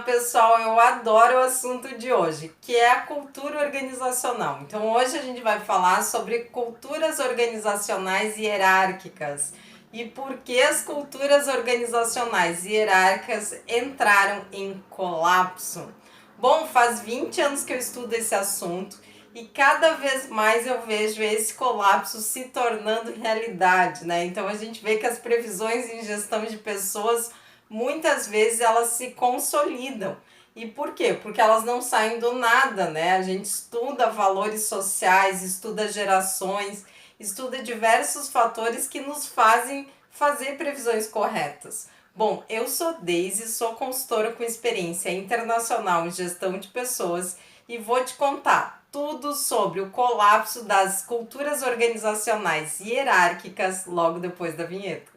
Olá pessoal, eu adoro o assunto de hoje, que é a cultura organizacional. Então hoje a gente vai falar sobre culturas organizacionais hierárquicas e por que as culturas organizacionais hierárquicas entraram em colapso. Bom, faz 20 anos que eu estudo esse assunto e cada vez mais eu vejo esse colapso se tornando realidade, né? Então a gente vê que as previsões em gestão de pessoas muitas vezes elas se consolidam. E por quê? Porque elas não saem do nada, né? A gente estuda valores sociais, estuda gerações, estuda diversos fatores que nos fazem fazer previsões corretas. Bom, eu sou Deise, sou consultora com experiência internacional em gestão de pessoas e vou te contar tudo sobre o colapso das culturas organizacionais hierárquicas logo depois da vinheta.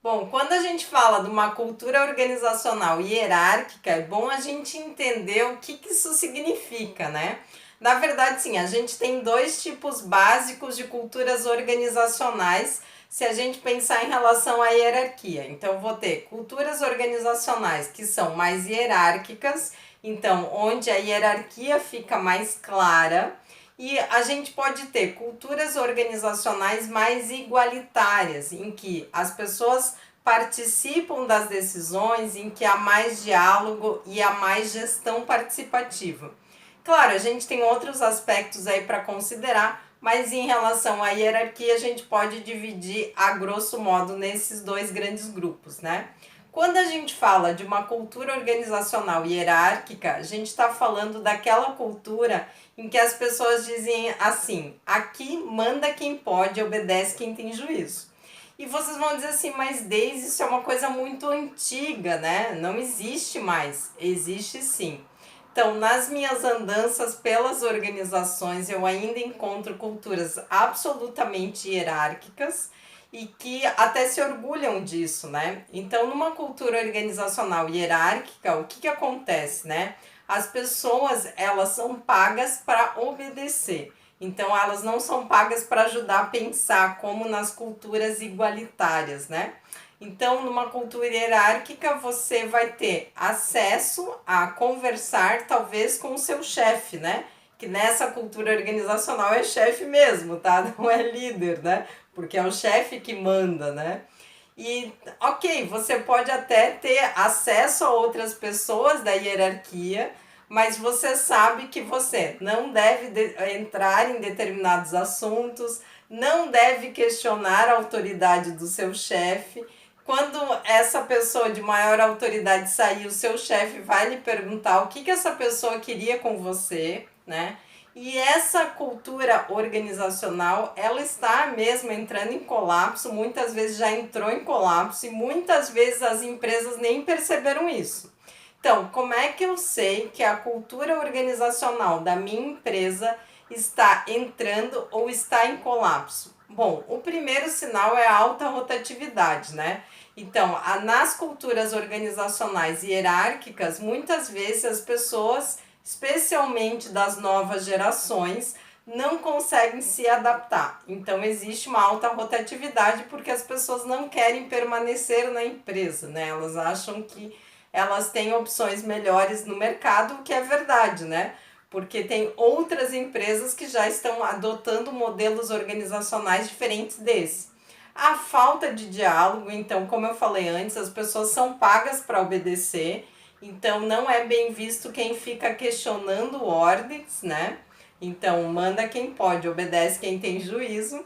Bom, quando a gente fala de uma cultura organizacional hierárquica, é bom a gente entender o que isso significa, né? Na verdade, sim, a gente tem dois tipos básicos de culturas organizacionais se a gente pensar em relação à hierarquia. Então, vou ter culturas organizacionais que são mais hierárquicas, então, onde a hierarquia fica mais clara. E a gente pode ter culturas organizacionais mais igualitárias, em que as pessoas participam das decisões, em que há mais diálogo e há mais gestão participativa. Claro, a gente tem outros aspectos aí para considerar, mas em relação à hierarquia a gente pode dividir a grosso modo nesses dois grandes grupos, né? Quando a gente fala de uma cultura organizacional hierárquica, a gente está falando daquela cultura em que as pessoas dizem assim: aqui manda quem pode, obedece quem tem juízo. E vocês vão dizer assim, mas Deise, isso é uma coisa muito antiga, né? Não existe mais. Existe sim. Então, nas minhas andanças pelas organizações, eu ainda encontro culturas absolutamente hierárquicas e que até se orgulham disso, né? Então, numa cultura organizacional hierárquica, o que acontece, né? As pessoas, elas são pagas para obedecer. Então, elas não são pagas para ajudar a pensar, como nas culturas igualitárias, né? Então, numa cultura hierárquica, você vai ter acesso a conversar, talvez, com o seu chefe, né? Que nessa cultura organizacional é chefe mesmo, tá? Não é líder, né? Porque é o chefe que manda, né? E, ok, você pode até ter acesso a outras pessoas da hierarquia, mas você sabe que você não deve entrar em determinados assuntos, não deve questionar a autoridade do seu chefe. Quando essa pessoa de maior autoridade sair, o seu chefe vai lhe perguntar o que essa pessoa queria com você, né? E essa cultura organizacional, ela está mesmo entrando em colapso, muitas vezes já entrou em colapso e muitas vezes as empresas nem perceberam isso. Então, como é que eu sei que a cultura organizacional da minha empresa está entrando ou está em colapso? Bom, o primeiro sinal é a alta rotatividade, né? Então, nas culturas organizacionais hierárquicas, muitas vezes as pessoas, especialmente das novas gerações, não conseguem se adaptar. Então, existe uma alta rotatividade porque as pessoas não querem permanecer na empresa, né? Elas acham que elas têm opções melhores no mercado, o que é verdade, né? Porque tem outras empresas que já estão adotando modelos organizacionais diferentes desse. A falta de diálogo, então, como eu falei antes, as pessoas são pagas para obedecer, então não é bem visto quem fica questionando ordens, né? Então, manda quem pode, obedece quem tem juízo.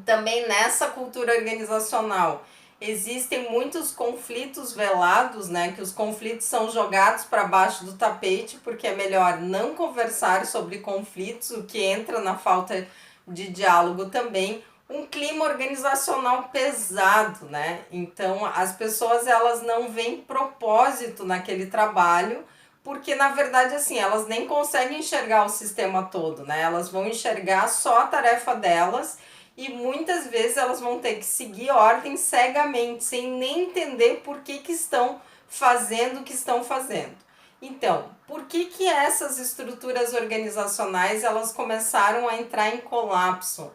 Também nessa cultura organizacional existem muitos conflitos velados, né? Que os conflitos são jogados para baixo do tapete, porque é melhor não conversar sobre conflitos, o que entra na falta de diálogo também. Um clima organizacional pesado, né? Então as pessoas elas não veem propósito naquele trabalho, porque na verdade assim, elas nem conseguem enxergar o sistema todo, né? Elas vão enxergar só a tarefa delas e muitas vezes elas vão ter que seguir ordem cegamente, sem nem entender por que estão fazendo o que estão fazendo. Então, por que essas estruturas organizacionais elas começaram a entrar em colapso?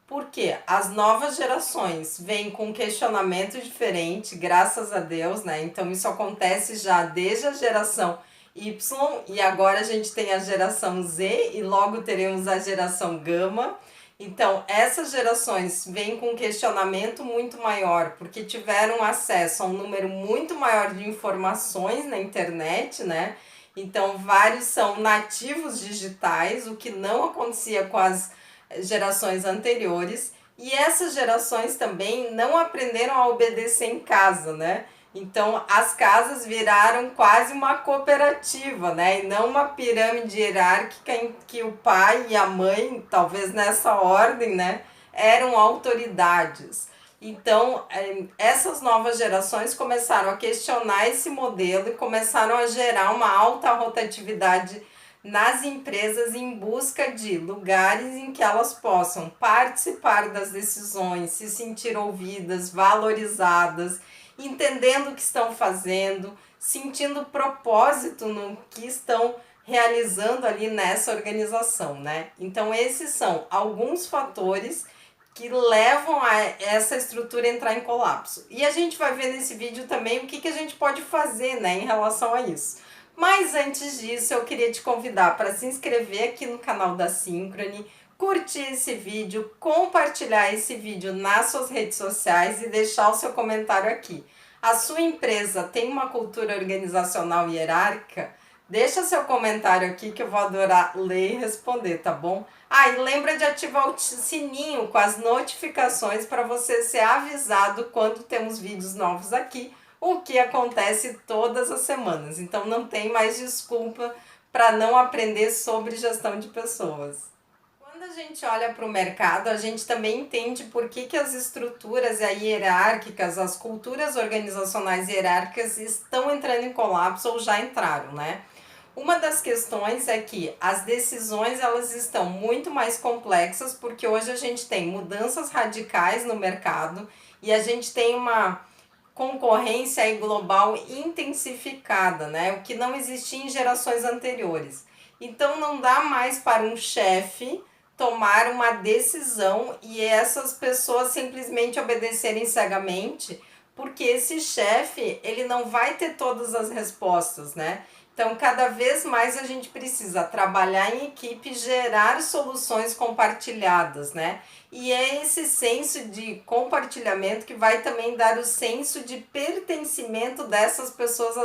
Porque as novas gerações vêm com questionamento diferente, graças a Deus, né? Então isso acontece já desde a geração Y e agora a gente tem a geração Z e logo teremos a geração Gama. Então, essas gerações vêm com um questionamento muito maior, porque tiveram acesso a um número muito maior de informações na internet, né? Então, vários são nativos digitais, o que não acontecia com as gerações anteriores. E essas gerações também não aprenderam a obedecer em casa, né? Então, as casas viraram quase uma cooperativa, né? E não uma pirâmide hierárquica em que o pai e a mãe, talvez nessa ordem, né, eram autoridades. Então, essas novas gerações começaram a questionar esse modelo e começaram a gerar uma alta rotatividade nas empresas em busca de lugares em que elas possam participar das decisões, se sentir ouvidas, valorizadas, entendendo o que estão fazendo, sentindo propósito no que estão realizando ali nessa organização, né? Então, esses são alguns fatores que levam a essa estrutura a entrar em colapso. E a gente vai ver nesse vídeo também o que a gente pode fazer, né, em relação a isso. Mas antes disso, eu queria te convidar para se inscrever aqui no canal da Synchrony, curtir esse vídeo, compartilhar esse vídeo nas suas redes sociais e deixar o seu comentário aqui. A sua empresa tem uma cultura organizacional hierárquica? Deixa seu comentário aqui que eu vou adorar ler e responder, tá bom? Ah, e lembra de ativar o sininho com as notificações para você ser avisado quando temos vídeos novos aqui, o que acontece todas as semanas. Então não tem mais desculpa para não aprender sobre gestão de pessoas. Quando a gente olha para o mercado, a gente também entende por que as estruturas hierárquicas, as culturas organizacionais hierárquicas estão entrando em colapso ou já entraram, né? Uma das questões é que as decisões elas estão muito mais complexas porque hoje a gente tem mudanças radicais no mercado e a gente tem uma concorrência aí global intensificada, né? O que não existia em gerações anteriores. Então não dá mais para um chefe tomar uma decisão e essas pessoas simplesmente obedecerem cegamente, porque esse chefe, ele não vai ter todas as respostas, né? Então, cada vez mais a gente precisa trabalhar em equipe, gerar soluções compartilhadas, né? E é esse senso de compartilhamento que vai também dar o senso de pertencimento dessas pessoas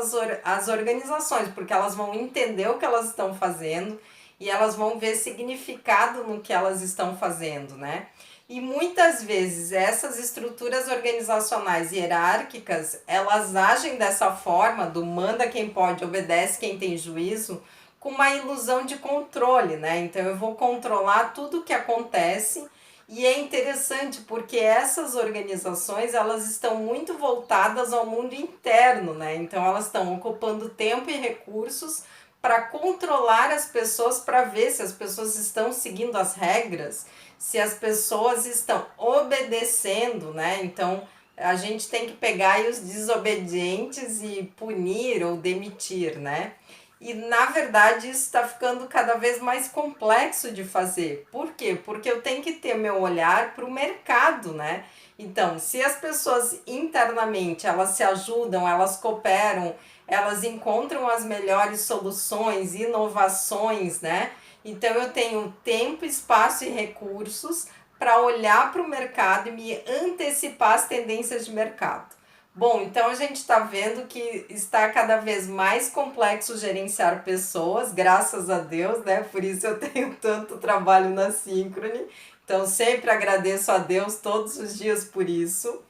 às organizações, porque elas vão entender o que elas estão fazendo e elas vão ver significado no que elas estão fazendo, né? E muitas vezes essas estruturas organizacionais hierárquicas, elas agem dessa forma, do manda quem pode, obedece quem tem juízo, com uma ilusão de controle, né? Então eu vou controlar tudo o que acontece e é interessante porque essas organizações, elas estão muito voltadas ao mundo interno, né? Então elas estão ocupando tempo e recursos para controlar as pessoas, para ver se as pessoas estão seguindo as regras, se as pessoas estão obedecendo, né? Então, a gente tem que pegar aí os desobedientes e punir ou demitir, né? E, na verdade, isso está ficando cada vez mais complexo de fazer. Por quê? Porque eu tenho que ter meu olhar para o mercado, né? Então, se as pessoas internamente, elas se ajudam, elas cooperam, elas encontram as melhores soluções, inovações, né? Então eu tenho tempo, espaço e recursos para olhar para o mercado e me antecipar às tendências de mercado. Bom, então a gente está vendo que está cada vez mais complexo gerenciar pessoas, graças a Deus, né? Por isso eu tenho tanto trabalho na Synchrony. Então sempre agradeço a Deus todos os dias por isso.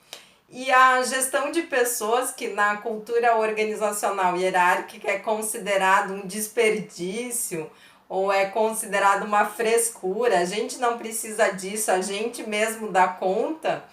E a gestão de pessoas, que na cultura organizacional hierárquica é considerado um desperdício ou é considerado uma frescura, a gente não precisa disso, a gente mesmo dá conta,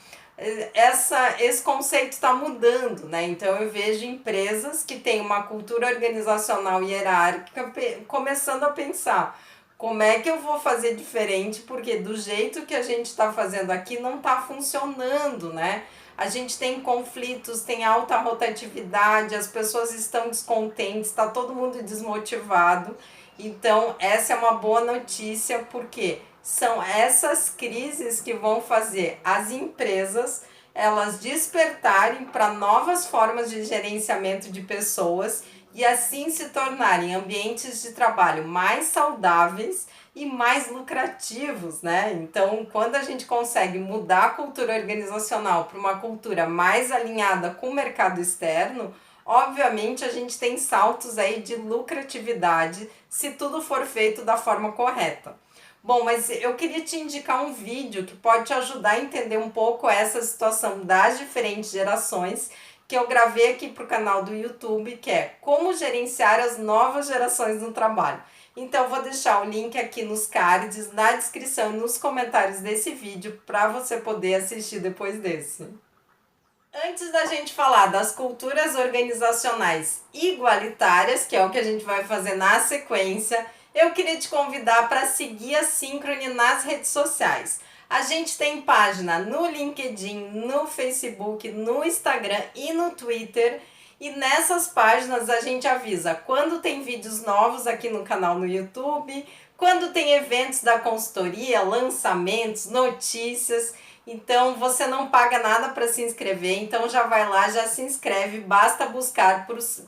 esse conceito está mudando, né? Então eu vejo empresas que têm uma cultura organizacional hierárquica começando a pensar como é que eu vou fazer diferente, porque do jeito que a gente está fazendo aqui não está funcionando, né? A gente tem conflitos, tem alta rotatividade, as pessoas estão descontentes, está todo mundo desmotivado. Então, essa é uma boa notícia, porque são essas crises que vão fazer as empresas elas despertarem para novas formas de gerenciamento de pessoas e assim se tornarem ambientes de trabalho mais saudáveis e mais lucrativos, né? Então, quando a gente consegue mudar a cultura organizacional para uma cultura mais alinhada com o mercado externo, obviamente a gente tem saltos aí de lucratividade se tudo for feito da forma correta. Bom, mas eu queria te indicar um vídeo que pode te ajudar a entender um pouco essa situação das diferentes gerações, que eu gravei aqui para o canal do YouTube, que é Como Gerenciar as Novas Gerações no Trabalho. Então, eu vou deixar o link aqui nos cards, na descrição e nos comentários desse vídeo para você poder assistir depois desse. Antes da gente falar das culturas organizacionais igualitárias, que é o que a gente vai fazer na sequência, eu queria te convidar para seguir a Synchrony nas redes sociais. A gente tem página no LinkedIn, no Facebook, no Instagram e no Twitter. E nessas páginas a gente avisa quando tem vídeos novos aqui no canal no YouTube, quando tem eventos da consultoria, lançamentos, notícias. Então você não paga nada para se inscrever, então já vai lá, já se inscreve, basta buscar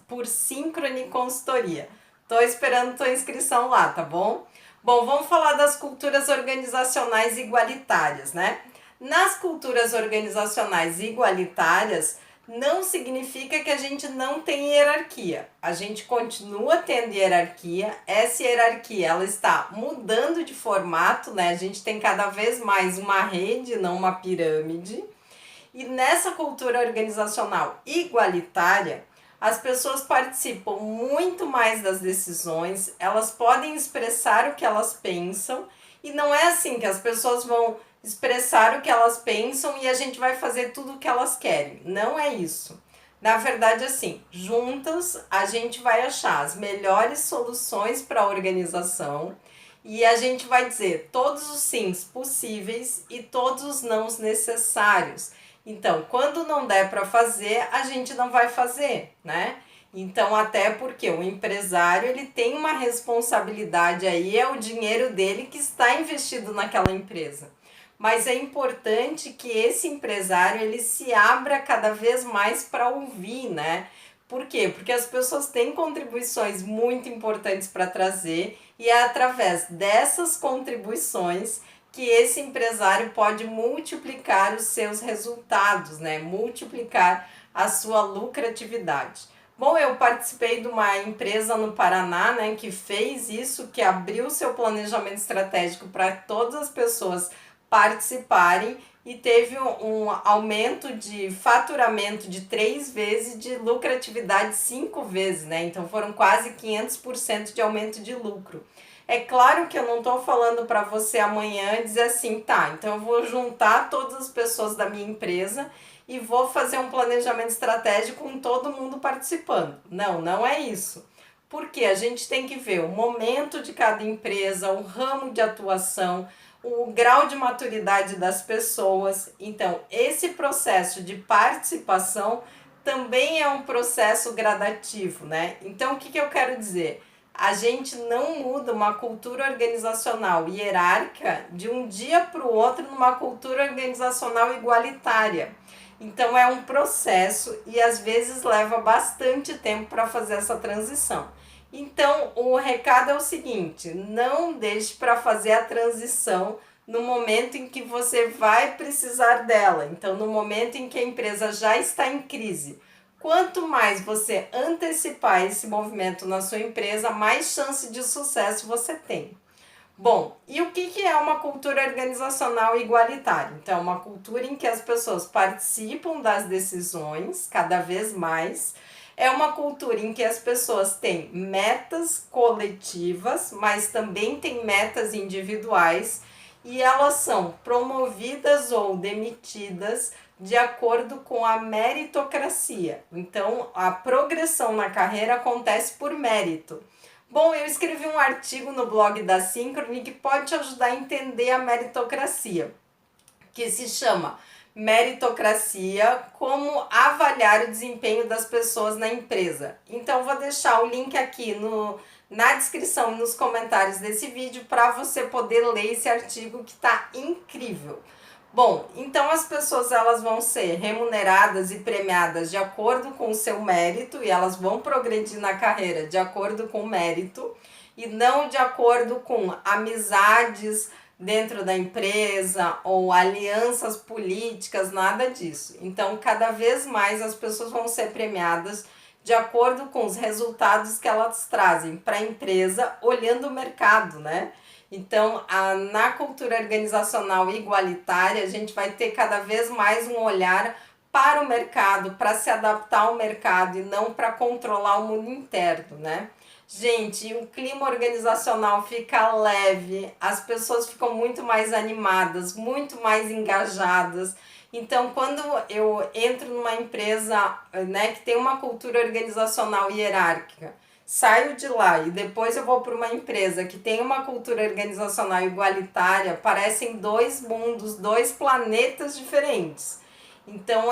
por Synchrony Consultoria. Tô esperando tua inscrição lá, tá bom? Bom, vamos falar das culturas organizacionais igualitárias, né? Nas culturas organizacionais igualitárias, não significa que a gente não tem hierarquia. A gente continua tendo hierarquia. Essa hierarquia, ela está mudando de formato, né? A gente tem cada vez mais uma rede, não uma pirâmide. E nessa cultura organizacional igualitária, as pessoas participam muito mais das decisões, elas podem expressar o que elas pensam, e não é assim que as pessoas vão expressar o que elas pensam e a gente vai fazer tudo o que elas querem. Não é isso. Na verdade, assim, juntas a gente vai achar as melhores soluções para a organização e a gente vai dizer todos os sims possíveis e todos os nãos necessários. Então, quando não der para fazer, a gente não vai fazer, né? Então, até porque o empresário, ele tem uma responsabilidade aí, é o dinheiro dele que está investido naquela empresa. Mas é importante que esse empresário, ele se abra cada vez mais para ouvir, né? Por quê? Porque as pessoas têm contribuições muito importantes para trazer e é através dessas contribuições que esse empresário pode multiplicar os seus resultados, né? Multiplicar a sua lucratividade. Bom, eu participei de uma empresa no Paraná, né, que fez isso, que abriu seu planejamento estratégico para todas as pessoas participarem e teve um aumento de faturamento de 3 vezes, de lucratividade 5 vezes, né? Então foram quase 500% de aumento de lucro. É claro que eu não estou falando para você amanhã dizer assim, tá, então eu vou juntar todas as pessoas da minha empresa e vou fazer um planejamento estratégico com todo mundo participando. Não, não é isso. Porque a gente tem que ver o momento de cada empresa, o ramo de atuação, o grau de maturidade das pessoas. Então, esse processo de participação também é um processo gradativo, né? Então, o que eu quero dizer? A gente não muda uma cultura organizacional hierárquica de um dia para o outro numa cultura organizacional igualitária. Então é um processo e às vezes leva bastante tempo para fazer essa transição. Então o recado é o seguinte: não deixe para fazer a transição no momento em que você vai precisar dela. Então no momento em que a empresa já está em crise. Quanto mais você antecipar esse movimento na sua empresa, mais chance de sucesso você tem. Bom, e o que é uma cultura organizacional igualitária? Então, é uma cultura em que as pessoas participam das decisões cada vez mais. É uma cultura em que as pessoas têm metas coletivas, mas também têm metas individuais e elas são promovidas ou demitidas de acordo com a meritocracia. Então, a progressão na carreira acontece por mérito. Bom, eu escrevi um artigo no blog da Synchrony que pode te ajudar a entender a meritocracia, que se chama Meritocracia, como avaliar o desempenho das pessoas na empresa. Então, vou deixar o link aqui na descrição e nos comentários desse vídeo para você poder ler esse artigo que está incrível. Bom, então as pessoas elas vão ser remuneradas e premiadas de acordo com o seu mérito e elas vão progredir na carreira de acordo com o mérito e não de acordo com amizades dentro da empresa ou alianças políticas, nada disso. Então, cada vez mais as pessoas vão ser premiadas de acordo com os resultados que elas trazem para a empresa, olhando o mercado, né? Então, na cultura organizacional igualitária, a gente vai ter cada vez mais um olhar para o mercado, para se adaptar ao mercado e não para controlar o mundo interno, né? Gente, o clima organizacional fica leve, as pessoas ficam muito mais animadas, muito mais engajadas. Então, quando eu entro numa empresa, né, que tem uma cultura organizacional hierárquica, saio de lá e depois eu vou para uma empresa que tem uma cultura organizacional igualitária, parecem dois mundos, dois planetas diferentes. Então,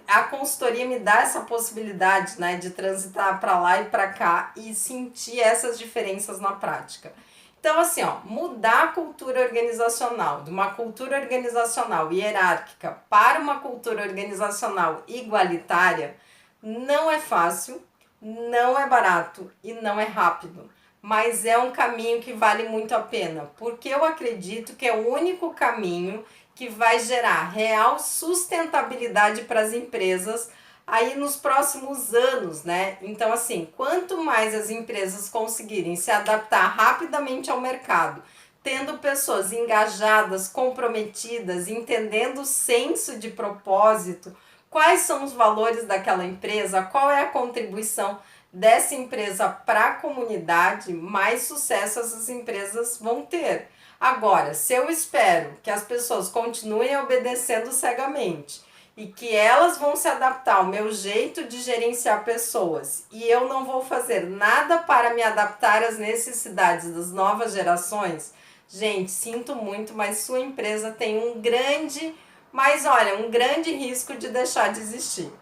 a consultoria me dá essa possibilidade, né, de transitar para lá e para cá e sentir essas diferenças na prática. Então, assim, ó, mudar a cultura organizacional, de uma cultura organizacional hierárquica para uma cultura organizacional igualitária, não é fácil, não é barato e não é rápido. Mas é um caminho que vale muito a pena, porque eu acredito que é o único caminho que vai gerar real sustentabilidade para as empresas aí nos próximos anos, né? Então, assim, quanto mais as empresas conseguirem se adaptar rapidamente ao mercado, tendo pessoas engajadas, comprometidas, entendendo o senso de propósito, quais são os valores daquela empresa, qual é a contribuição dessa empresa para a comunidade, mais sucesso essas empresas vão ter. Agora, se eu espero que as pessoas continuem obedecendo cegamente e que elas vão se adaptar ao meu jeito de gerenciar pessoas e eu não vou fazer nada para me adaptar às necessidades das novas gerações, gente, sinto muito, mas sua empresa tem um grande risco de deixar de existir.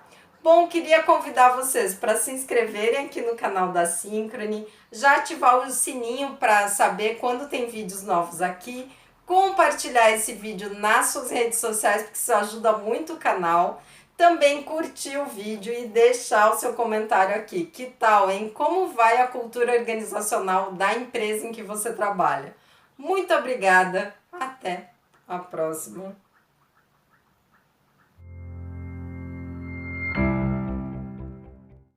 Bom, queria convidar vocês para se inscreverem aqui no canal da Synchrony, já ativar o sininho para saber quando tem vídeos novos aqui, compartilhar esse vídeo nas suas redes sociais, porque isso ajuda muito o canal, também curtir o vídeo e deixar o seu comentário aqui. Que tal, hein? Como vai a cultura organizacional da empresa em que você trabalha? Muito obrigada, até a próxima!